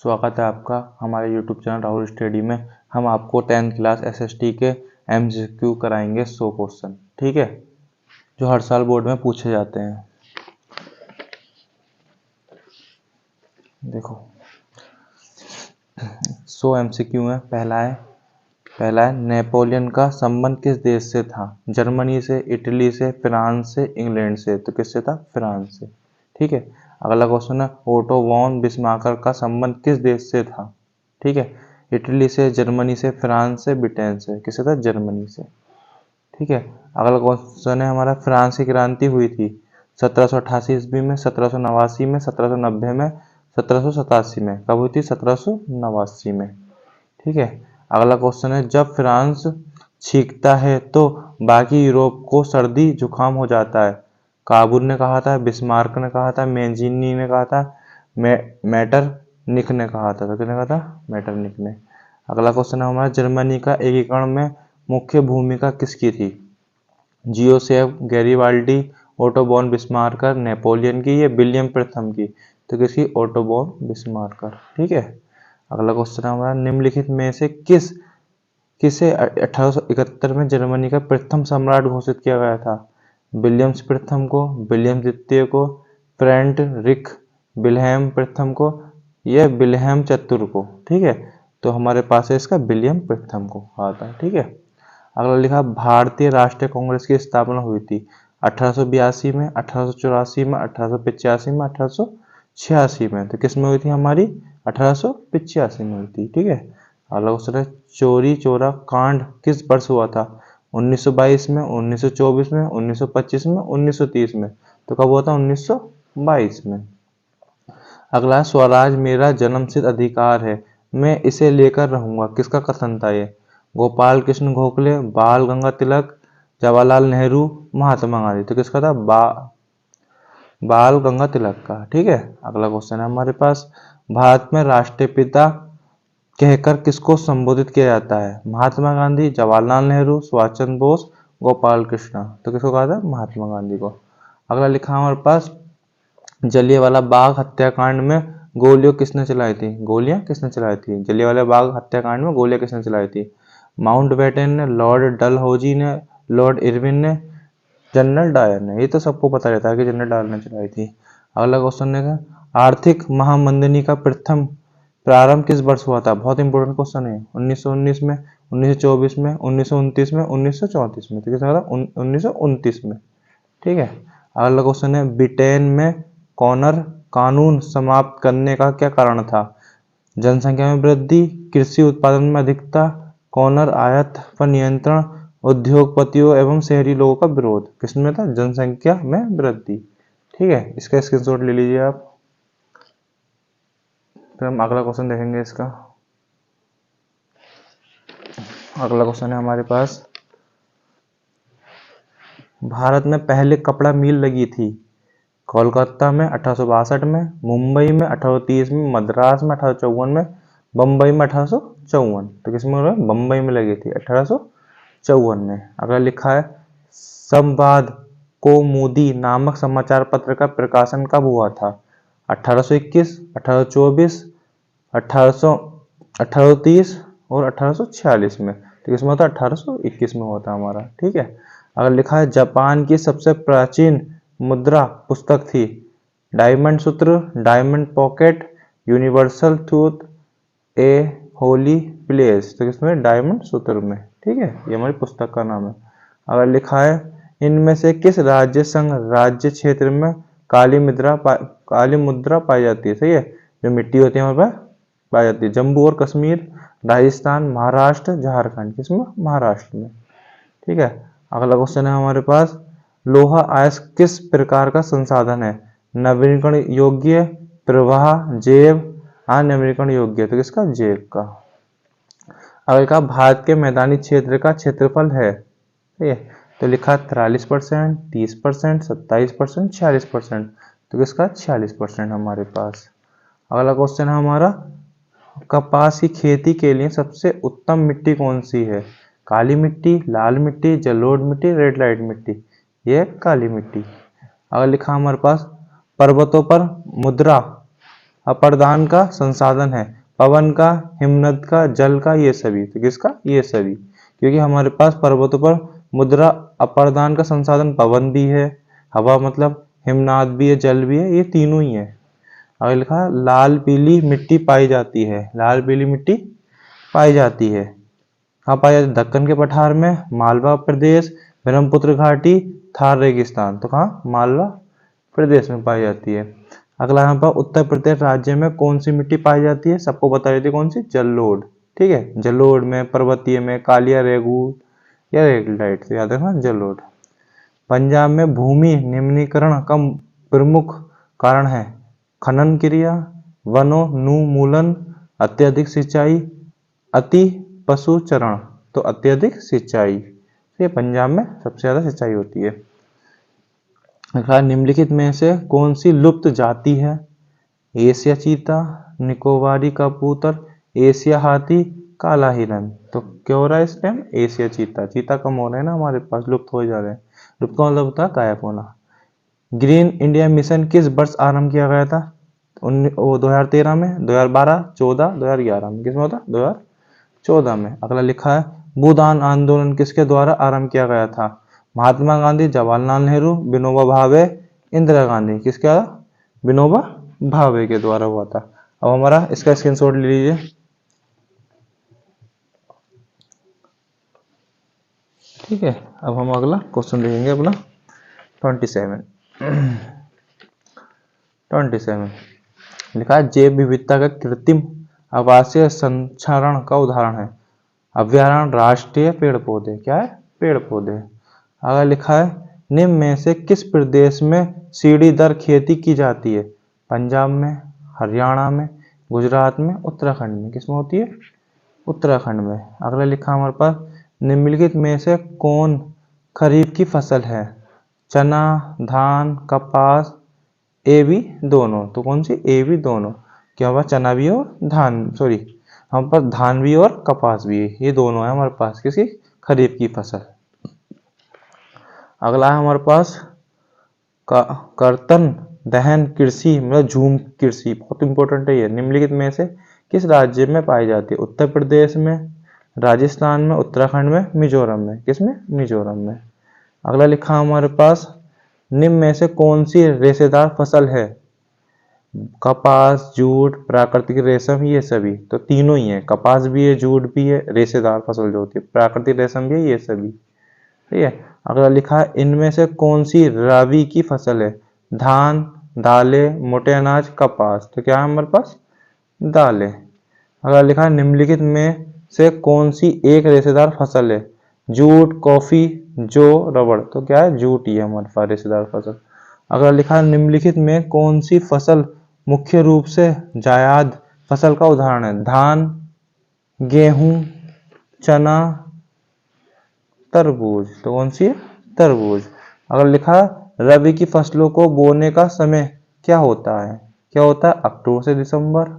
स्वागत है आपका हमारे YouTube चैनल राहुल स्टडी में। हम आपको 10th क्लास SST के MCQ कराएंगे 100 क्वेश्चन, ठीक है, जो हर साल बोर्ड में पूछे जाते हैं। देखो 100 MCQ है। पहला है नेपोलियन का संबंध किस देश से था? जर्मनी से, इटली से, फ्रांस से, इंग्लैंड से। तो किससे था? फ्रांस से, ठीक है। अगला क्वेश्चन है ओटो वॉन बिस्मार्कर का संबंध किस देश से था? ठीक है, इटली से, जर्मनी से, फ्रांस से, ब्रिटेन से। किससे था? जर्मनी से, ठीक है। अगला क्वेश्चन है हमारा फ्रांस की क्रांति हुई थी 1788 ईस्वी में, 1789 में, 1790 में, 1787 में। कब हुई थी? 1789 में, ठीक है। अगला क्वेश्चन है जब फ्रांस छींकता है तो बाकी यूरोप को सर्दी जुकाम हो जाता है। काबुल ने कहा था, बिस्मार्क ने कहा था, मैंजीनी ने कहा था, मेटरनिख ने कहा था। तो किसने कहा था? मेटरनिख ने। अगला क्वेश्चन है हमारा जर्मनी का एकीकरण में मुख्य भूमिका किसकी थी? जियोसेफ, गैरिबाल्डी, ओटो वॉन बिस्मार्कर, नेपोलियन की, या विलियम प्रथम की? तो किसकी? ओटो वॉन बिस्मार्कर, ठीक है। अगला क्वेश्चन है हमारा निम्नलिखित में से किसे 1871 में जर्मनी का प्रथम सम्राट घोषित किया गया था? विलियम्स प्रथम को, विलियम द्वितीय को, फ्रेडरिक विल्हेम प्रथम को, या विल्हेम चतुर्थ को, ठीक है। तो हमारे पास है इसका विलियम प्रथम को आता है, ठीक है। अगला लिखा भारतीय राष्ट्रीय कांग्रेस की स्थापना हुई थी 1882 में, 1884 में, 1885 में, 1886 में। तो किस में हुई थी? हमारी 1885 में हुई थी, ठीक है। अगला क्वेश्चन है चोरी चोरा कांड किस वर्ष हुआ था? 1922 में, 1924 में, 1925 में, 1930 में। तो कब हुआ था? 1922 में। अगला स्वराज मेरा जन्मसिद्ध अधिकार है, मैं इसे लेकर रहूंगा। किसका कथन था ये? गोपाल कृष्ण गोखले, बाल गंगा तिलक, जवाहरलाल नेहरू, महात्मा गांधी। तो किसका था? बाल गंगा तिलक का, ठीक है। अगला क्वेश्चन है हमारे पास भारत में राष्ट्रपिता कहकर किसको संबोधित किया जाता है? महात्मा गांधी, जवाहरलाल नेहरू, सुभाष चंद्र बोस, गोपाल कृष्ण। तो किसको कहा था? महात्मा गांधी को। अगला लिखा हमारे पास जलियांवाला बाग हत्याकांड में गोलियां किसने चलाई थी? गोलियां किसने चलाई थी? जलियांवाला बाग हत्याकांड में गोलियां किसने चलाई थी? माउंटबेटन ने, लॉर्ड डलहौजी ने, लॉर्ड इरविन ने, जनरल डायर ने। ये तो सबको पता रहता है कि जनरल डायर ने चलाई थी। अगला क्वेश्चन है आर्थिक महामंदनी का प्रथम प्रारंभ किस वर्ष हुआ था? बहुत इंपॉर्टेंट क्वेश्चन है। 1919 में, 1924 में, 1929 में, 1934 में। तो किसने कहा था? 1929 में, ठीक है। अगला क्वेश्चन है ब्रिटेन में कॉनर कानून समाप्त करने का क्या कारण था? जनसंख्या में वृद्धि, कृषि उत्पादन में अधिकता, कॉनर आयात पर नियंत्रण, उद्योगपतियों एवं शहरी लोगों का विरोध। किसमें था? जनसंख्या में वृद्धि, ठीक है। इसका स्क्रीनशॉट ले लीजिए आप। फिर हम अगला क्वेश्चन देखेंगे इसका। अगला क्वेश्चन है हमारे पास भारत में पहले कपड़ा मिल लगी थी कोलकाता में 1862 में, मुंबई में 1830 में, मद्रास में 1854 में, बम्बई में 1854। तो किसमें? बम्बई में लगी थी 1854 में। अगला लिखा है संवाद कौमुदी नामक समाचार पत्र का प्रकाशन कब हुआ था? 1821, 1824, 1830 और 1846 में। तो किसमें होता है? 1821 में होता है हमारा, ठीक है। अगर लिखा है जापान की सबसे प्राचीन मुद्रा पुस्तक थी डायमंड सूत्र, डायमंड पॉकेट, यूनिवर्सल ट्रूथ, ए होली प्लेस। तो किसमें? डायमंड सूत्र में, ठीक है। ये हमारी पुस्तक का नाम है। अगर लिखा है इनमें से किस राज्य संघ राज्य क्षेत्र में काली मुद्रा पाई जाती है? सही है, जो मिट्टी होती है हमारे पास पाई जाती है। जम्मू और कश्मीर, राजस्थान, महाराष्ट्र, झारखंड। किसमें? महाराष्ट्र में, ठीक है। अगला क्वेश्चन है हमारे पास लोहा अयस्क किस प्रकार का संसाधन है? नवीकरण योग्य, प्रवाह, जैव, अनवीकरण योग्य। तो किसका? जैव का। अगर कहा भारत के मैदानी क्षेत्र का क्षेत्रफल है, ठीक है, तो लिखा 43%, 30%, 27%, 46%। तो किसका? 46% हमारे पास। अगला क्वेश्चन है हमारा कपास की खेती के लिए सबसे उत्तम मिट्टी कौन सी है? काली मिट्टी, लाल मिट्टी, जलोढ़ मिट्टी, रेड लाइट मिट्टी। ये काली मिट्टी। अगर लिखा हमारे पास पर्वतों पर मुद्रा अपर्दान का संसाधन है, पवन का, हिमनद का, जल का, ये सभी। तो किसका? ये सभी, क्योंकि हमारे पास पर्वतों पर मुद्रा अपर्दान का संसाधन पवन भी है, हवा मतलब हिमनाद भी है, जल भी है, ये तीनों ही है। आगे लिखा लाल पीली मिट्टी पाई जाती है, लाल पीली मिट्टी पाई जाती है, कहाँ पाई जाती है? दक्कन के पठार में, मालवा प्रदेश, ब्रह्मपुत्र घाटी, थार रेगिस्तान। तो कहाँ? मालवा प्रदेश में पाई जाती है। अगला यहाँ पर उत्तर प्रदेश राज्य में कौन सी मिट्टी पाई जाती है? सबको बता देती है कौन सी? जलोढ़। ठीक है, जलोढ़ में, पर्वतीय में, कालिया रेगू या रेगलाइट, तो याद रखना जलोढ़। पंजाब में भूमि निम्नीकरण का प्रमुख कारण है खनन क्रिया, वनोन्मूलन, अत्यधिक सिंचाई, अति पशु चरण। तो अत्यधिक सिंचाई, ये पंजाब में सबसे ज्यादा सिंचाई होती है। निम्नलिखित में से कौन सी लुप्त जाति है? एशिया चीता, निकोबारी कबूतर, एशिया हाथी, काला हिरन। तो क्या हो रहा है इस टाइम? एशिया चीता, चीता कम हो रहे हैं ना हमारे पास, लुप्त हो जा रहे हैं। लुप्त का मतलब होता है गायब होना। ग्रीन इंडिया मिशन किस वर्ष आरंभ किया गया था? 2013 में, 2012, 14, 2011 में। किसमें होता? 2014 में। अगला लिखा है भूदान आंदोलन किसके द्वारा आरंभ किया गया था? महात्मा गांधी, जवाहरलाल नेहरू, विनोबा भावे, इंदिरा गांधी। किसके द्वारा? विनोबा भावे के द्वारा हुआ था। अब हमारा इसका स्क्रीनशॉट ले लीजिए। ठीक है, अब हम अगला क्वेश्चन देखेंगे अपना 27। लिखा है जैव विविधता का कृत्रिम आवासीय संरक्षण का उदाहरण है अभ्यारण्य, राष्ट्रीय पेड़ पौधे। क्या है? पेड़ पौधे। अगर लिखा है निम्न में से किस प्रदेश में सीढ़ीदार खेती की जाती है? पंजाब में, हरियाणा में, गुजरात में, उत्तराखंड में। किसमें होती है? उत्तराखंड में। अगला लिखा हमारे पास निम्नलिखित में से कौन खरीफ की फसल है? चना, धान, कपास, ए बी दोनों। तो कौन सी? ए बी दोनों। क्या हुआ? चना भी और धान, सॉरी हमारे पास धान भी और कपास भी है, ये दोनों है हमारे पास किसकी? खरीफ की फसल। अगला है हमारे पास कर्तन दहन कृषि मतलब झूम कृषि, बहुत इंपॉर्टेंट है ये। निम्नलिखित में से किस राज्य में पाई जाती है? उत्तर प्रदेश में, राजस्थान में, उत्तराखंड में, मिजोरम में। किसमें? मिजोरम में। अगला लिखा हमारे पास निम्न में से कौन सी रेशेदार फसल है? कपास, जूट, प्राकृतिक रेशम, ये सभी। तो तीनों ही है, कपास भी है, जूट भी है, रेशेदार फसल जो होती है, प्राकृतिक रेशम भी है, ये सभी। ठीक है। अगला लिखा है इनमें से कौन सी रबी की फसल है? धान, दालें, मोटे अनाज, कपास। तो क्या है हमारे पास? दालें। अगला लिखा है निम्नलिखित में से कौन सी एक रेशेदार फसल है? जूट, कॉफी, जौ, रबड़। तो क्या है? जूट ही है हमारे पास रेशेदार फसल। अगला लिखा है निम्नलिखित में कौन सी फसल मुख्य रूप से जायद फसल का उदाहरण है? धान, गेहूं, चना, तरबूज। तो कौन सी है? तरबूज। अगर लिखा रबी की फसलों को बोने का समय क्या होता है? क्या होता है? अक्टूबर से दिसंबर,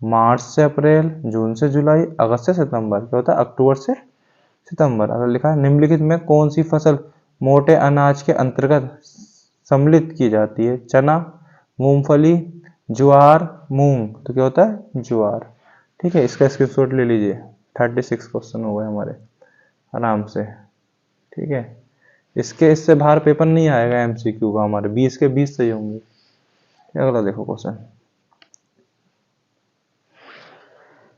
मार्च से अप्रैल, जून से जुलाई, अगस्त से सितंबर। क्या होता है? अक्टूबर से सितंबर। अगर लिखा है निम्नलिखित में कौन सी फसल मोटे अनाज के अंतर्गत सम्मिलित की जाती है? चना, मूंगफली, ज्वार, मूंग। तो क्या होता है? ज्वार। ठीक है, इसका स्क्रीनशॉट ले लीजिए। 36 क्वेश्चन हो गए हमारे आराम से। ठीक है, इससे बाहर पेपर नहीं आएगा एमसीक्यू का, हमारे 20 के 20 सही होंगे। अगला देखो क्वेश्चन,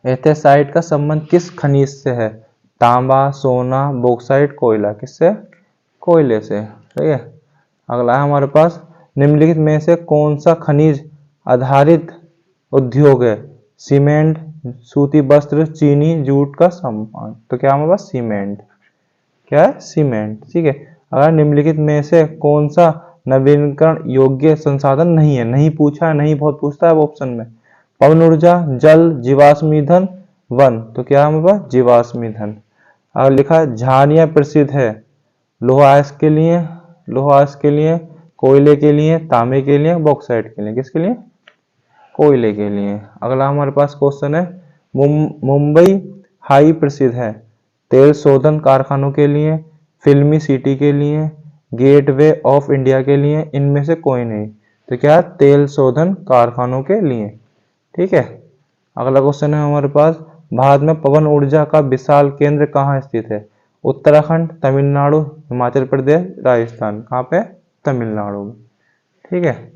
एथेसाइट का संबंध किस खनिज से है? तांबा, सोना, बॉक्साइट, कोयला। किससे? कोयले से। ठीक है। अगला है हमारे पास निम्नलिखित में से कौन सा खनिज आधारित उद्योग है? सीमेंट, सूती वस्त्र, चीनी, जूट का सामान। तो क्या हमारे पास? सीमेंट। क्या है? सीमेंट। ठीक है। अगर निम्नलिखित में से कौन सा नवीनीकरण योग्य संसाधन नहीं है? नहीं पूछा है, नहीं बहुत पूछता है ऑप्शन में। पवन ऊर्जा, जल, जीवाश्म ईंधन, वन। तो क्या हमारे पास? जीवाश्म ईंधन। अगर लिखा है झानिया प्रसिद्ध है लोहा अयस्क के लिए, लोहा अयस्क के लिए, कोयले के लिए, तांबे के लिए, बॉक्साइट के लिए। किसके लिए? कोयले के लिए। अगला हमारे पास क्वेश्चन है मुंबई हाई प्रसिद्ध है तेल शोधन कारखानों के लिए, फिल्मी सिटी के लिए, गेटवे ऑफ इंडिया के लिए, इनमें से कोई नहीं। तो क्या है, तेल शोधन कारखानों के लिए। ठीक है, अगला क्वेश्चन है हमारे पास, भारत में पवन ऊर्जा का विशाल केंद्र कहाँ स्थित है? उत्तराखंड, तमिलनाडु, हिमाचल प्रदेश, राजस्थान। कहाँ पे? तमिलनाडु में। ठीक है,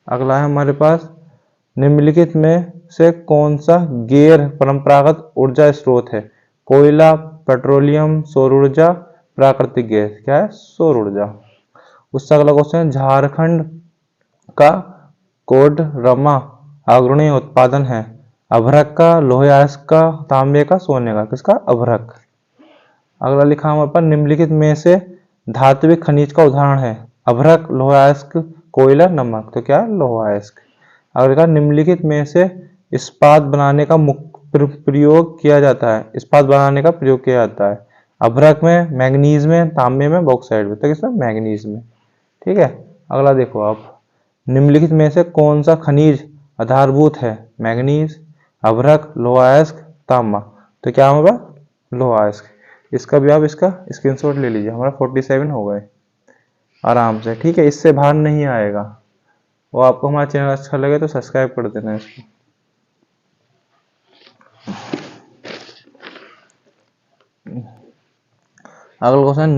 अगला है हमारे पास, निम्नलिखित में से कौन सा गैर परंपरागत ऊर्जा स्रोत है? कोयला, पेट्रोलियम, सौर ऊर्जा, प्राकृतिक गैस। क्या है? सौर ऊर्जा। उससे अगला क्वेश्चन है, झारखंड का कोडरमा अग्रणी उत्पादन है? अभ्रक का, लोहे अयस्क का, तांबे का, सोने का। किसका? अभ्रक। अगला लिखा हमारे पास, निम्नलिखित में से धात्विक खनिज का उदाहरण है? अभ्रक, लोहे अयस्क, कोयला, नमक। तो क्या है? लोहा अयस्क। अगला लिखा, निम्नलिखित में से इस्पात बनाने का प्रयोग किया जाता है? इस्पात बनाने का प्रयोग किया जाता है अभ्रक में, मैंगनीज में, तांबे में, बॉक्साइट में। तो किसमें? मैंगनीज में। ठीक है, अगला देखो आप, निम्नलिखित में से कौन सा खनिज आधारभूत है? मैंगनीज, अभ्रक, लोहा अयस्क, तांबा। तो क्या होगा? लोहा अयस्क। इसका भी आप इसका स्क्रीनशॉट ले लीजिए। हमारा 47 हो गए आराम से। ठीक है, इससे बाहर नहीं आएगा। वो आपको हमारा चैनल अच्छा लगे तो सब्सक्राइब कर देना इसको। अगला क्वेश्चन,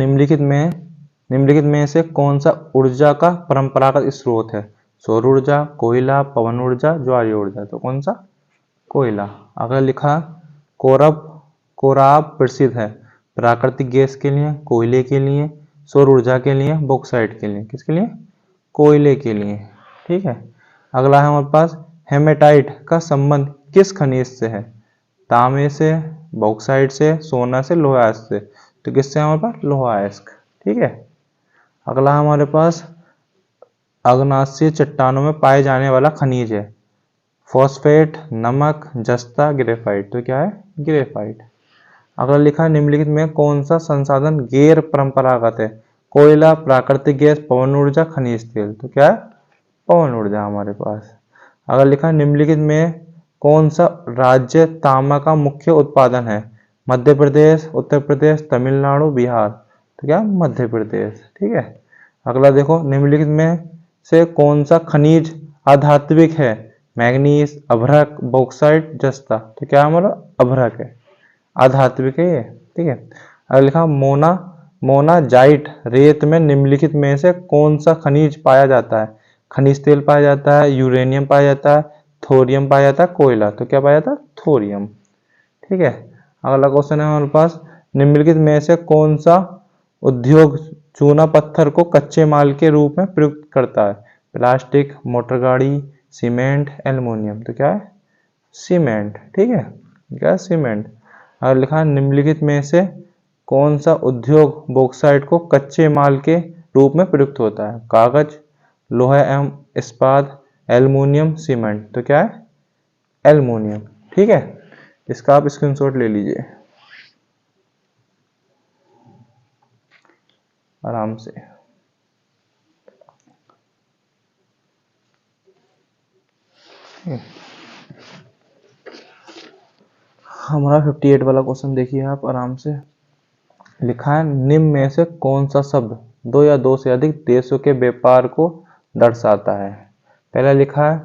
निम्नलिखित में से कौन सा ऊर्जा का परंपरागत स्रोत है? सौर ऊर्जा, कोयला, पवन ऊर्जा, ज्वारीय ऊर्जा। तो कौन सा? कोयला। अगला लिखा, कोराब प्रसिद्ध है? प्राकृतिक गैस के लिए, कोयले के लिए, सौर ऊर्जा के लिए, बॉक्साइट के लिए। किसके लिए? कोयले के लिए। ठीक है, अगला है हमारे पास, हेमेटाइट का संबंध किस खनिज से है? तांबे से, बॉक्साइट से, सोना से, लोहा अयस्क से। तो किससे? हमारे पास लोहा अयस्क। ठीक है, अगला हमारे पास, अग्नाशय चट्टानों में पाए जाने वाला खनिज है? फॉस्फेट, नमक, जस्ता, ग्रेफाइट। तो क्या है? ग्रेफाइट। अगला लिखा, निम्नलिखित में कौन सा संसाधन गैर परंपरागत है? कोयला, प्राकृतिक गैस, पवन ऊर्जा, खनिज तेल। तो क्या है? पवन ऊर्जा हमारे पास। अगर लिखा, निम्नलिखित में कौन सा राज्य तांबा का मुख्य उत्पादन है? मध्य प्रदेश, उत्तर प्रदेश, तमिलनाडु, बिहार। तो क्या? मध्य प्रदेश। ठीक है, अगला देखो, निम्नलिखित में से कौन सा खनिज अधात्विक है? मैग्नीज, अभ्रक, बॉक्साइट, जस्ता। तो क्या हमारा? अभ्रक है, अधात्विक है ये। ठीक है, अगला लिखा, मोनाजाइट रेत में निम्नलिखित में से कौन सा खनिज पाया जाता है? खनिज तेल पाया जाता है, यूरेनियम पाया जाता है, थोरियम पाया जाता है, कोयला। तो क्या पाया जाता है? थोरियम। ठीक है, अगला क्वेश्चन है हमारे पास, निम्नलिखित में से कौन सा उद्योग चूना पत्थर को कच्चे माल के रूप में प्रयुक्त करता है? प्लास्टिक, मोटर गाड़ी, सीमेंट, एल्युमिनियम। तो क्या है? सीमेंट। ठीक है, क्या? सीमेंट। अगर लिखा, निम्नलिखित में से कौन सा उद्योग बॉक्साइट को कच्चे माल के रूप में प्रयुक्त होता है? कागज, लोहा एवं इस्पात, एल्युमिनियम, सीमेंट। तो क्या है? एल्युमिनियम। ठीक है, इसका आप स्क्रीनशॉट ले लीजिए आराम से। हमारा 58 वाला क्वेश्चन देखिए आप आराम से। लिखा है, निम्न में से कौन सा शब्द दो या दो से अधिक देशों के व्यापार को दर्शाता है? पहला लिखा है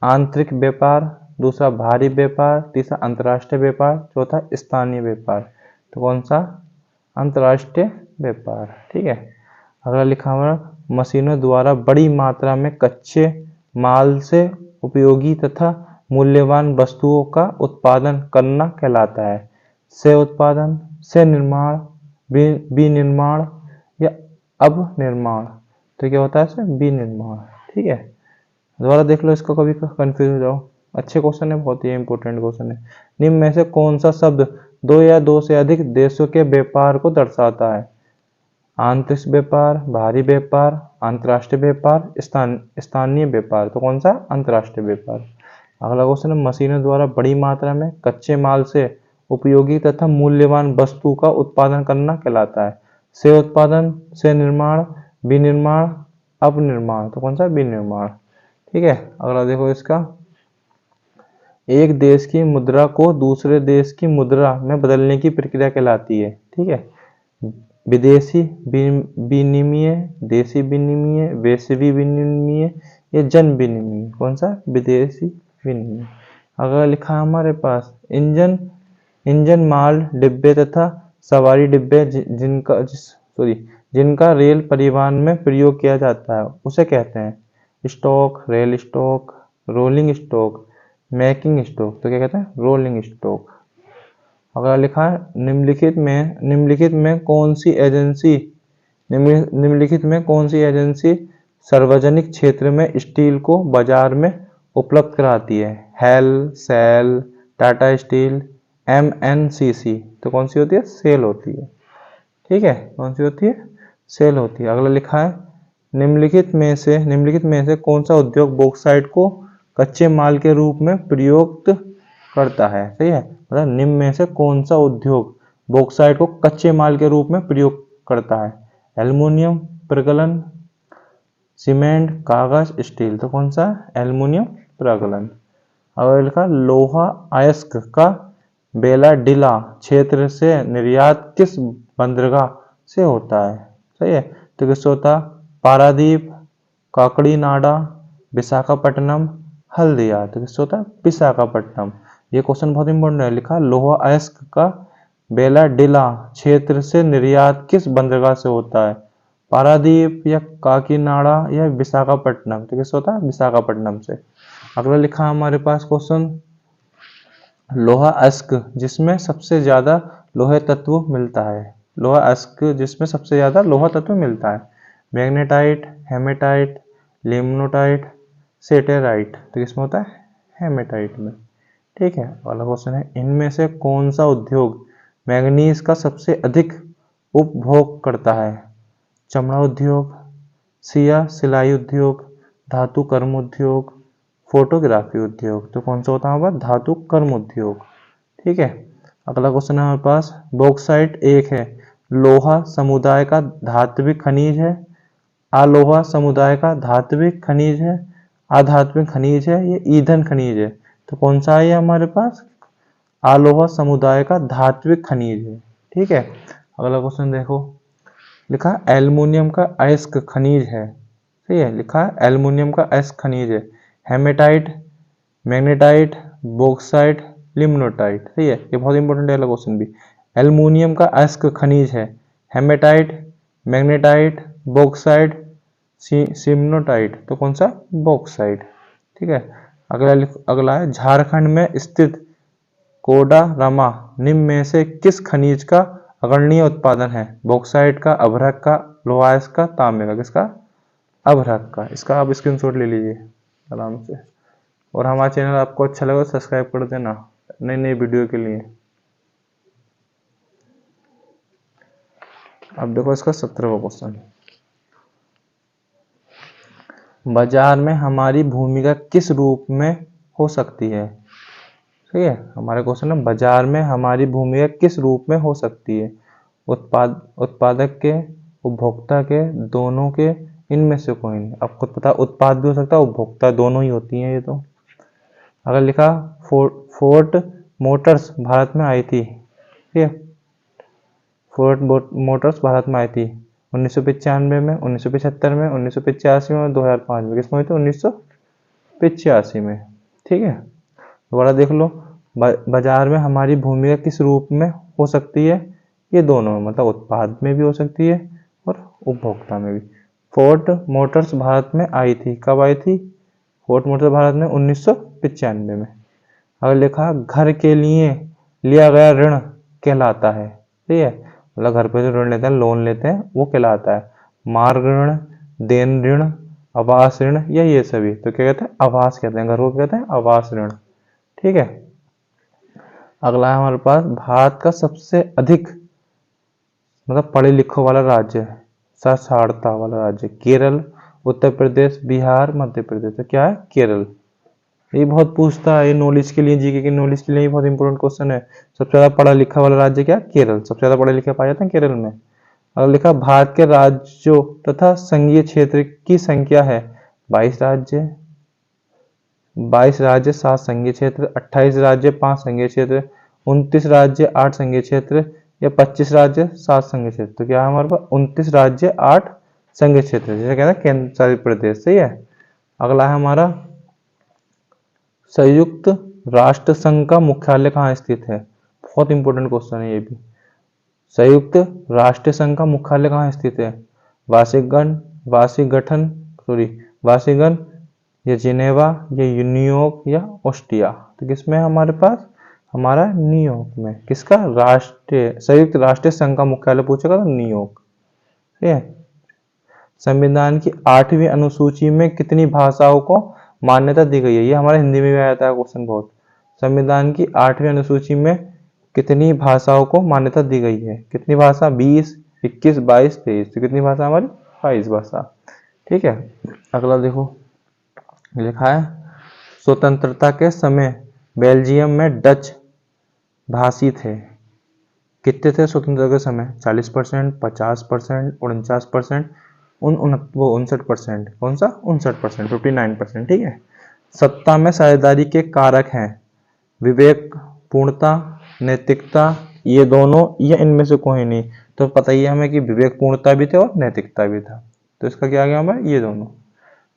आंतरिक व्यापार, दूसरा भारी व्यापार, तीसरा अंतर्राष्ट्रीय व्यापार, चौथा स्थानीय व्यापार। तो कौन सा? अंतर्राष्ट्रीय व्यापार। ठीक है, अगला लिखा हुआ, मशीनों द्वारा बड़ी मात्रा में कच्चे माल से उपयोगी तथा मूल्यवान वस्तुओं का उत्पादन करना कहलाता है? से उत्पादन, से निर्माण, विनिर्माण या अवनिर्माण। तो क्या होता है इसमें? विनिर्माण। ठीक है, दोबारा देख लो इसको, कभी कंफ्यूज हो जाओ। अच्छे क्वेश्चन है, बहुत ही इंपॉर्टेंट क्वेश्चन है। निम्न में से कौन सा शब्द दो या दो से अधिक देशों के व्यापार को दर्शाता है? आंतरिक व्यापार, भारी व्यापार, अंतर्राष्ट्रीय व्यापार, स्थानीय व्यापार। तो कौन सा? अंतर्राष्ट्रीय व्यापार। अगला क्वेश्चन है, मशीनों द्वारा बड़ी मात्रा में कच्चे माल से उपयोगी तथा मूल्यवान वस्तु का उत्पादन करना कहलाता है? से उत्पादन, से निर्माण, विनिर्माण, अवनिर्माण। तो कौन सा? विनिर्माण। ठीक है, अगला देखो इसका, एक देश की मुद्रा को दूसरे देश की मुद्रा में बदलने की प्रक्रिया कहलाती है? ठीक है, विदेशी विनिमय, देशी विनिमय, वैश्विक विनिमय ये जन विनिमय, कौन सा, विदेशी विनिमय। अगर लिखा है हमारे पास इंजन माल डिब्बे तथा सवारी डिब्बे जिनका रेल परिवहन में प्रयोग किया जाता है उसे कहते हैं stock, rail stock, rolling stock, making stock. तो क्या कहते हैं, रोलिंग स्टॉक। अगर लिखा है निम्नलिखित में कौन सी एजेंसी सार्वजनिक क्षेत्र में स्टील को बाजार में उपलब्ध कराती है, हेल, सेल, टाटा स्टील, MNCC। तो कौन सी होती है, सेल होती है। ठीक है, कौन सी होती है, सेल होती है। अगला लिखा है निम्नलिखित में से कौन सा उद्योग बॉक्साइट को कच्चे माल के रूप में प्रयुक्त करता है। सही है, मतलब निम्न में से कौन सा उद्योग बॉक्साइट को कच्चे माल के रूप में प्रयोग करता है, एल्युमिनियम प्रगलन, सीमेंट, कागज, स्टील। तो कौन सा, एल्युमिनियम प्रगलन। अगर लिखा लोहा अयस्क का बेलाडिला क्षेत्र से निर्यात किस बंदरगाह से होता है। सही है, तो किससे होता, पारादीप, काकड़ीनाडा, विशाखापट्टनम, हल्दिया। तो किससे होता है, विशाखापट्टनम। ये क्वेश्चन बहुत इंपॉर्टेंट है। लिखा लोहा अयस्क का बेलाडिला क्षेत्र से निर्यात किस बंदरगाह से होता है, पारादीप या काकीनाडा या विशाखापट्टनम। तो किससे होता है, विशाखापट्टनम से। अगला लिखा हमारे पास क्वेश्चन लोहा अयस्क जिसमें सबसे ज्यादा लोहे तत्व मिलता है, लोहा अयस्क जिसमें सबसे ज्यादा लोहा तत्व मिलता है, मैग्नेटाइट, हेमेटाइट, लिमनोटाइट, सेटेराइट। तो किसमें होता है, हेमेटाइट में। ठीक है, अगला क्वेश्चन है इनमें से कौन सा उद्योग मैग्नीज का सबसे अधिक उपभोग करता है, चमड़ा उद्योग, सिलाई उद्योग, धातु कर्म उद्योग, फोटोग्राफी उद्योग। तो कौन सा होता है हमारे पास, धातु कर्म उद्योग। ठीक है, अगला क्वेश्चन है हमारे पास बॉक्साइट एक है लोहा समुदाय का धात्विक खनिज है, अलोहा समुदाय का धात्विक खनिज है, अधात्विक खनिज है, ये ईंधन खनिज है। तो कौन सा है हमारे पास, अलोहा समुदाय का धात्विक खनिज है। ठीक है, अगला क्वेश्चन देखो, लिखा एल्युमिनियम का अयस्क खनिज है। सही है, लिखा है एल्युमिनियम का अयस्क खनिज है, हेमेटाइट, मैग्नेटाइट, बॉक्साइट, लिमनोटाइट। सही है, ये बहुत इंपॉर्टेंट है अगला क्वेश्चन भी। एल्युमिनियम का अयस्क खनिज है हेमेटाइट, मैग्नेटाइट, बॉक्साइट, सिमनोटाइट। तो कौन सा, बॉक्साइट। ठीक है, अगला है झारखंड में स्थित कोडारमा निम्न में से किस खनिज का अग्रणीय उत्पादन है, बॉक्साइट का, अभ्रक का, लोहा अयस्क का, तांबे का। किसका, अभ्रक का। इसका आप स्क्रीनशॉट ले लीजिए आराम से। और हमारा चैनल आपको अच्छा लगा तो सब्सक्राइब कर देना नई नई वीडियो के लिए। अब देखो इसका 17वां क्वेश्चन, बाजार में हमारी भूमिका किस रूप में हो सकती है। ठीक है, हमारे क्वेश्चन है बाजार में हमारी भूमिका किस रूप में हो सकती है, उत्पादक के, उपभोक्ता के, दोनों के, इनमें से कोई नहीं। आपको पता उत्पाद भी हो सकता है, उपभोक्ता, दोनों ही होती हैं ये तो। अगर लिखा फोर्ट मोटर्स भारत में आई थी, ठीक है, फोर्ट मोटर्स भारत में आई थी 1995 में, 1975 में, 1985 में और 2005 में। किसमें हुई थी, 1985 में। ठीक है, दोबारा देख लो, बाजार में हमारी भूमिका किस रूप में हो सकती है, ये दोनों में, मतलब उत्पाद में भी हो सकती है और उपभोक्ता में भी। फोर्ट मोटर्स भारत में आई थी, कब आई थी, फोर्ट मोटर्स भारत में 1995 में। अगर लिखा घर के लिए लिया गया ऋण कहलाता है। ठीक है, मतलब घर पे जो ऋण लेते हैं, लोन लेते हैं, वो कहलाता है मार्ग ऋण, देन ऋण, आवास ऋण या ये सभी। तो क्या कहते हैं, आवास कहते हैं, घर को कहते हैं आवास ऋण। ठीक है, अगला है हमारे पास भारत का सबसे अधिक मतलब पढ़े लिखो वाला राज्य, साक्षरता वाला राज्य, केरल, उत्तर प्रदेश, बिहार, मध्य प्रदेश। तो क्या है, केरल। ये बहुत पूछता है, ये नॉलेज के लिए, जीके की नॉलेज के लिए बहुत इंपॉर्टेंट क्वेश्चन है। सबसे ज्यादा पढ़ा लिखा वाला राज्य क्या, केरल। सबसे ज्यादा पढ़े लिखे पाए जाते हैं केरल में। अगर लिखा भारत के राज्यों तथा संघीय क्षेत्र की संख्या है 22 राज्य, 22 राज्य 7 संघीय क्षेत्र, 28 राज्य 5 संघीय क्षेत्र, 29 राज्य 8 संघीय क्षेत्र या 25 राज्य 7 संघीय क्षेत्र। तो क्या है हमारे पास, 29 राज्य 8 संघीय क्षेत्र, जैसे कहते हैं केंद्र शासित प्रदेश। सही है, अगला है हमारा संयुक्त राष्ट्र संघ का मुख्यालय कहाँ स्थित है। बहुत इंपॉर्टेंट क्वेश्चन है ये भी। संयुक्त राष्ट्र संघ का मुख्यालय कहाँ स्थित है। वाशिंगटन, या जिनेवा, या न्यूयॉर्क, या ऑस्ट्रिया। तो किसमें है हमारे पास, हमारा न्यूयॉर्क में। किसका, संयुक्त राष्ट्र संघ का मुख्यालय पूछेगा तो न्यूयॉर्क। ठीक है। संविधान की 8वीं अनुसूची में कितनी भाषाओं को मान्यता दी गई है। ये हमारे हिंदी में भी आया था क्वेश्चन बहुत। संविधान की 8वीं अनुसूची में कितनी भाषाओं को मान्यता दी गई है। कितनी भाषा, 20, 21, 22, 23। तो कितनी भाषा हमारी, 22 भाषा। ठीक है। अगला देखो लिखा है स्वतंत्रता के समय बेल्जियम में डच भाषी थे। कितने थे स्वतंत्रता के समय, 40%, 50%, 49%, 59%। कौन सा, 59%, 59%। ठीक है। सत्ता में साझेदारी के कारक हैं विवेक, पूर्णता, नैतिकता, ये दोनों, या इनमें से कोई नहीं। तो पता ही है हमें कि विवेक पूर्णता भी थे और नैतिकता भी था। तो इसका क्या आ गया हमारा, ये दोनों।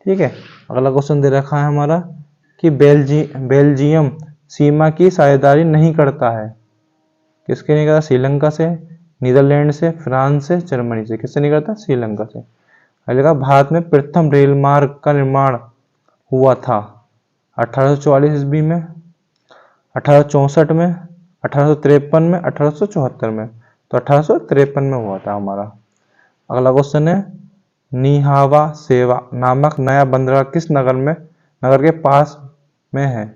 ठीक है। अगला क्वेश्चन दे रखा है हमारा कि बेल्जियम सीमा की साझेदारी नहीं करता है। किसके नहीं करता, श्रीलंका से, नीदरलैंड से, फ्रांस से, जर्मनी से। किससे नहीं करता, श्रीलंका से। अगला, भारत में प्रथम रेल मार्ग का निर्माण हुआ था 1844 ईस्वी में, 1864 में, 1853 में, 1874 में। तो 1853 में हुआ था हमारा। अगला क्वेश्चन है निहावा सेवा नामक नया बंदरगाह किस नगर के पास में है।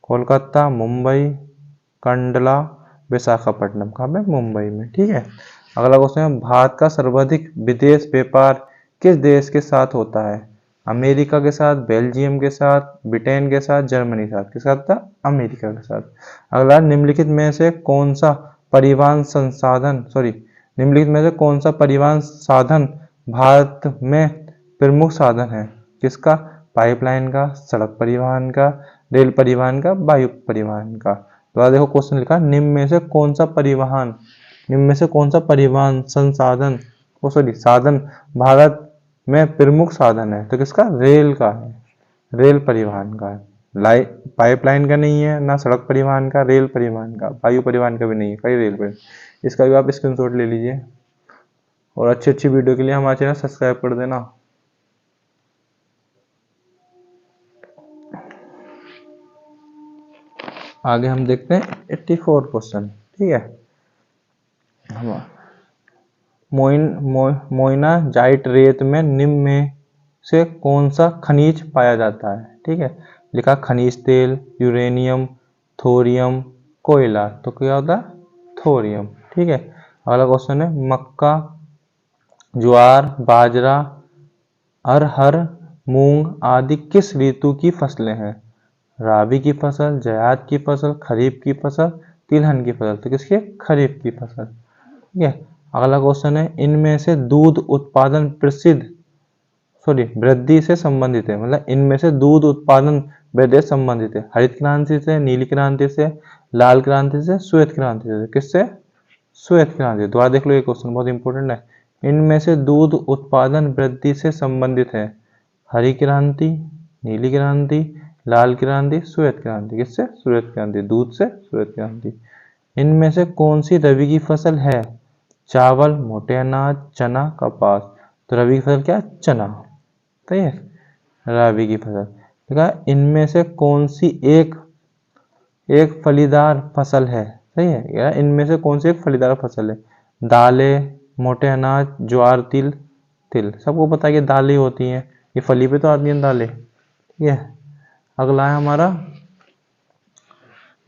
कोलकाता, मुंबई, कंडला, विशाखापट्टनम। कहाँ पे, मुंबई में। ठीक है। अगला क्वेश्चन है भारत का सर्वाधिक विदेश व्यापार किस देश के साथ होता है। अमेरिका के साथ, बेल्जियम के साथ, ब्रिटेन के साथ, जर्मनी के साथ। किसके साथ था, अमेरिका के साथ। अगला, निम्नलिखित में से कौन सा परिवहन साधन भारत में प्रमुख साधन है। किसका, पाइपलाइन का, सड़क परिवहन का, रेल परिवहन का, वायु परिवहन का। तो देखो क्वेश्चन लिखा निम्न में से कौन सा परिवहन साधन भारत में प्रमुख साधन है। तो किसका, रेल का है, रेल परिवहन का है। पाइपलाइन का नहीं है, ना सड़क परिवहन का, रेल परिवहन का, वायु परिवहन का भी नहीं है, कई रेल परिवहन। इसका भी आप स्क्रीनशॉट ले लीजिए। और अच्छी वीडियो के लिए हमारा चैनल सब्सक्राइब कर देना। आगे हम देखते हैं 84 क्वेश्चन। ठीक है। मोइनाजाइट रेत में निम्न में से कौन सा खनिज पाया जाता है। ठीक है। लिखा खनिज तेल, यूरेनियम, थोरियम, कोयला। तो क्या होता है, थोरियम। ठीक है। अगला क्वेश्चन है मक्का, ज्वार, बाजरा, अरहर, मूंग आदि किस ऋतु की फसलें हैं। राबी की फसल, जायद की फसल, खरीफ की फसल, तिलहन की फसल। तो किसकी, खरीफ की फसल। ठीक है। अगला क्वेश्चन है इनमें से दूध उत्पादन वृद्धि से संबंधित है। मतलब इनमें से दूध उत्पादन वृद्धि से संबंधित है। हरित क्रांति से, नीली क्रांति से, लाल क्रांति से, श्वेत क्रांति से। किससे, श्वेत क्रांति। दोबारा देख लो, ये क्वेश्चन बहुत इंपॉर्टेंट है। इनमें से दूध उत्पादन वृद्धि से संबंधित है हरी क्रांति, नीली क्रांति, लाल क्रांति, श्वेत क्रांति। किससे, श्वेत क्रांति। दूध से श्वेत क्रांति। इनमें से कौन सी रबी की फसल है। चावल, मोटे अनाज, चना, कपास। तो रबी की फसल क्या है, चना। सही है, रबी की फसल। देखा इनमें से कौन सी एक फलीदार फसल है। सही है, या इनमें से कौन सी एक फलीदार फसल है। दालें, मोटे अनाज, ज्वार, तिल। सबको पता है कि दालें होती हैं, ये फली पे तो आती हैं दालें। ठीक है। अगला है हमारा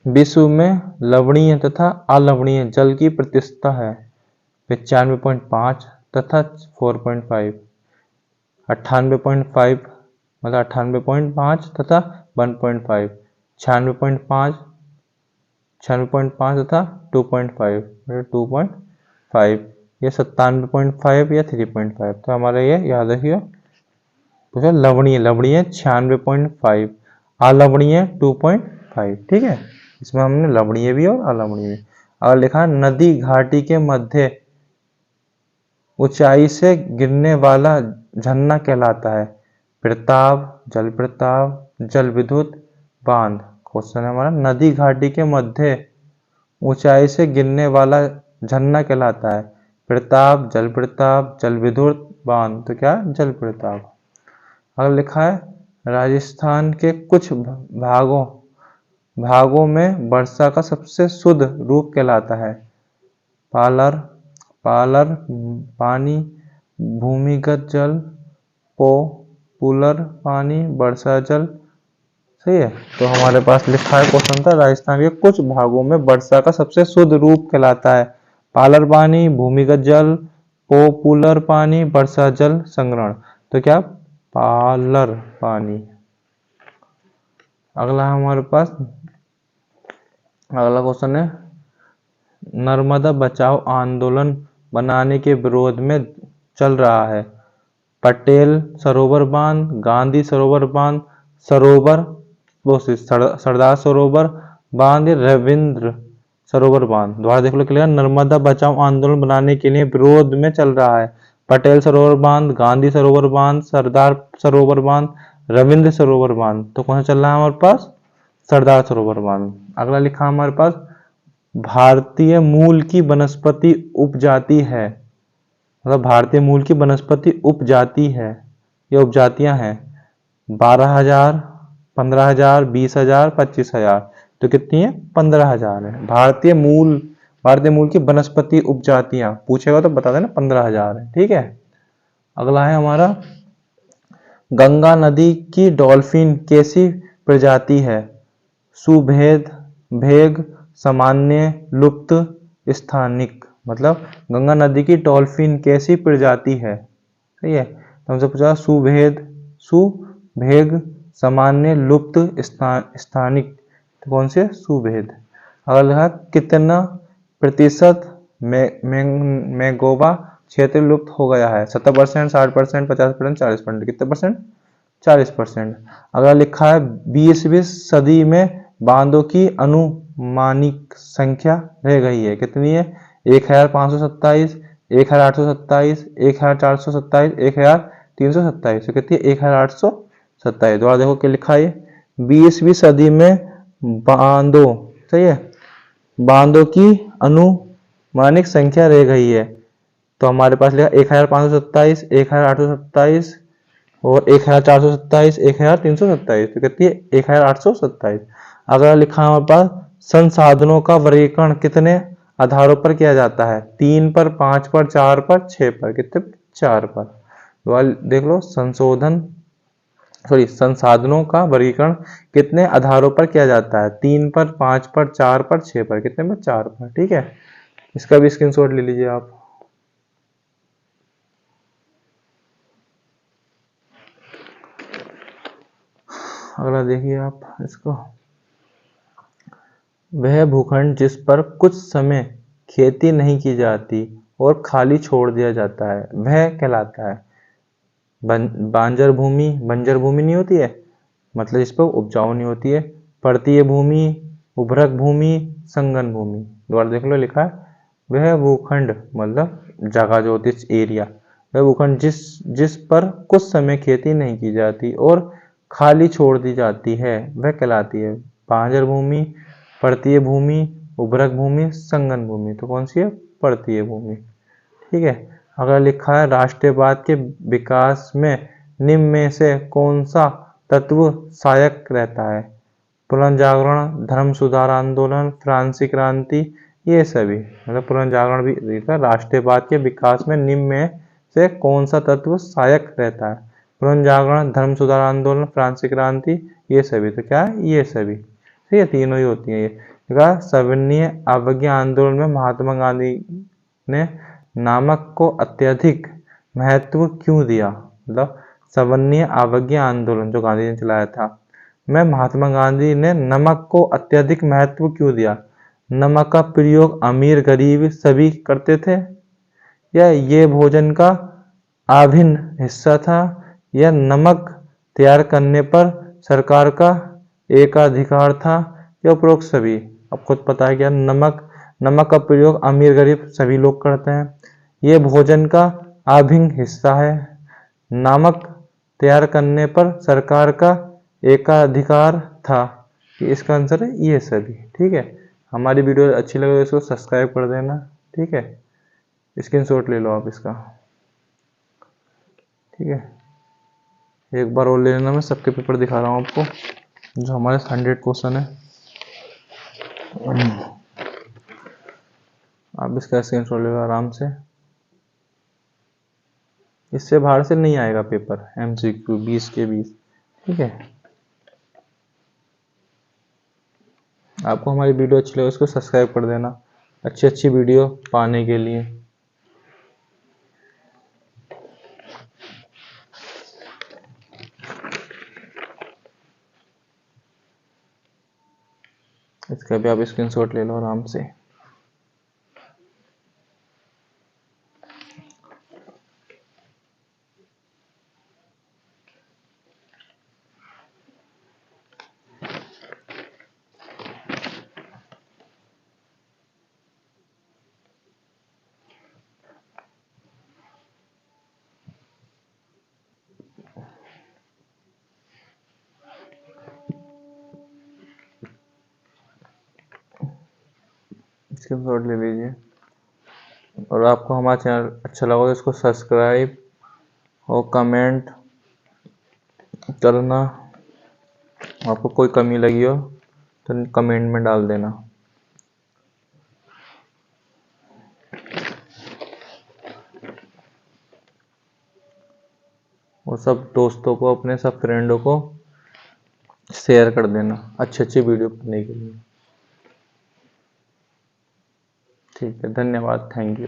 विश्व में लवणीय तथा अलवणीय जल की प्रतिशतता है 95.5 तथा 4.5, 98.5 मतलब 98.5 तथा 1.5, 96.5 तथा 2.5 2.5, ये 97.5 या 3.5। तो हमारा ये याद रखिए, तो लवणीय 96.5, अलवणीय 2.5। ठीक है। इसमें हमने लवणीय भी और अलवणीय भी। और लिखा नदी घाटी के मध्य ऊंचाई से गिरने वाला झरना कहलाता है। प्रताप, जल प्रताप, जल विद्युत बांध। क्वेश्चन है हमारा, नदी घाटी के मध्य ऊंचाई से गिरने वाला झरना कहलाता है। प्रताप, जल प्रताप, जल विद्युत बांध। तो क्या, जल प्रताप। अगर लिखा है, राजस्थान के कुछ भागों में वर्षा का सबसे शुद्ध रूप कहलाता है। पालर, पानी, भूमिगत जल, पॉपुलर पानी, वर्षा जल। सही है। तो हमारे पास लिखा है, क्वेश्चन था, राजस्थान के कुछ भागों में वर्षा का सबसे शुद्ध रूप कहलाता है। पालर पानी, भूमिगत जल, पॉपुलर पानी, वर्षा जल संग्रहण। तो क्या, पालर पानी। अगला हमारे पास, अगला क्वेश्चन है, नर्मदा बचाओ आंदोलन बनाने के विरोध में चल रहा है। पटेल सरोवर बांध, गांधी सरोवर बांध, सरदार सरोवर बांध, रविंद्र सरोवर बांध। दोबारा देख लो, क्लियर। नर्मदा बचाओ आंदोलन बनाने के लिए विरोध में चल रहा है। पटेल सरोवर बांध, गांधी सरोवर बांध, सरदार सरोवर बांध, रविंद्र सरोवर बांध। तो कौन सा चल रहा है हमारे पास, सरदार सरोवर बांध। अगला लिखा हमारे पास, भारतीय मूल की वनस्पति उपजाति है, मतलब भारतीय मूल की वनस्पति उपजाति है, ये उपजातियां हैं 12,000, 15,000, 20,000, 25,000। तो कितनी है, 15,000 है। भारतीय मूल की वनस्पति उपजातियां पूछेगा तो बता देना, 15,000 है। ठीक है। अगला है हमारा, गंगा नदी की डॉल्फिन कैसी प्रजाति है। सुभेद, भेग, सामान्य, लुप्त, स्थानिक। मतलब गंगा नदी की डॉल्फिन कैसी प्रजाति है। सही है। तो हमसे पूछा सुभेग, सामान्य, लुप्त, स्थानिक। तो कौन से, सुभेद। अगर लिखा, कितना प्रतिशत मैंग्रोव क्षेत्र लुप्त हो गया है। 70%, 60%, 50%, 40%। कितने परसेंट, 40%। अगर लिखा है, 20वीं सदी में बांधों की अनुमानिक संख्या रह गई है। कितनी है, 1,527, 1,827, 1,427, 1,327। तो कितनी है, 1,827। दोबारा देखो क्या लिखा है, 20वीं सदी में बांधों, सही है, बांधों की अनुमानिक संख्या रह गई है। तो हमारे पास लिखा 1,527, 1,827 और 1,427, 1,327। तो कितनी है, 1,827। अगर लिखा हमारे पास, संसाधनों का वर्गीकरण कितने आधारों पर किया जाता है। 3 पर, 5 पर, 4 पर, 6 पर। कितने पर, 4 पर। तो देख लो, संसाधनों का वर्गीकरण कितने आधारों पर किया जाता है। 3 पर, 5 पर, 4 पर, 6 पर। कितने पर, 4 पर। ठीक है। इसका भी स्क्रीनशॉट ले लीजिए आप। अगला देखिए आप इसको, वह भूखंड जिस पर कुछ समय खेती नहीं की जाती और खाली छोड़ दिया जाता है, वह कहलाता है बंजर भूमि नहीं होती है, मतलब इस पर उपजाऊ नहीं होती है। पर्तीय भूमि, उर्वरक भूमि, संगन भूमि। दोबारा देख लो, लिखा है, वह भूखंड मतलब जगह जो होती है, एरिया, वह भूखंड जिस पर कुछ समय खेती नहीं की जाती और खाली छोड़ दी जाती है, वह कहलाती है बंजर भूमि, पर्तीय भूमि, उर्वरक भूमि, संगन भूमि। तो कौन सी है, पर्तीय भूमि। ठीक है। अगर लिखा है, राष्ट्रवाद के विकास में निम्न में से कौन सा तत्व सहायक रहता है। पुनर्जागरण, धर्म सुधार आंदोलन, फ्रांसीसी क्रांति, ये सभी। मतलब पुनर्जागरण भी, राष्ट्रवाद के विकास में निम्न में से कौन सा तत्व सहायक रहता है। पुनर्जागरण, धर्म सुधार आंदोलन, फ्रांसीसी क्रांति, ये सभी। तो क्या है, ये सभी। ठीक है, तीनों ही होती है ये। सविनय अवज्ञा आंदोलन में महात्मा गांधी ने नमक को अत्यधिक महत्व क्यों दिया। मतलब सविनय अवज्ञा आंदोलन जो गांधी ने चलाया था, में महात्मा गांधी ने नमक को अत्यधिक महत्व क्यों दिया। नमक का प्रयोग अमीर गरीब सभी करते थे, या ये भोजन का अभिन्न हिस्सा था, या नमक तैयार करने पर सरकार का एकाधिकार था, या उपरोक्त सभी। अब खुद पता है क्या, नमक का प्रयोग अमीर गरीब सभी लोग करते हैं, ये भोजन का अभिन्न हिस्सा है, नमक तैयार करने पर सरकार का एकाधिकार था। कि इसका आंसर है ये सभी। ठीक है, हमारी वीडियो अच्छी लगे तो इसको सब्सक्राइब कर देना। ठीक है, स्क्रीनशॉट ले लो आप इसका। ठीक है, एक बार और ले लेना, मैं सबके पेपर दिखा रहा हूँ आपको जो हमारे 100 क्वेश्चन है। आप इसका स्क्रीनशॉट ले लो आराम से, इससे बाहर से नहीं आएगा पेपर MCQ 20 के 20। ठीक है, आपको हमारी वीडियो अच्छी लगे उसको सब्सक्राइब कर देना अच्छी अच्छी वीडियो पाने के लिए। इसका भी आप स्क्रीनशॉट ले लो आराम से। स्क्रीनशॉट ले लीजिए, और आपको हमारा चैनल अच्छा लगा तो इसको सब्सक्राइब और कमेंट करना। आपको कोई कमी लगी हो तो कमेंट में डाल देना। और सब दोस्तों को, अपने सब फ्रेंडों को शेयर कर देना अच्छे अच्छे वीडियो पाने के लिए। ठीक है, धन्यवाद, थैंक यू।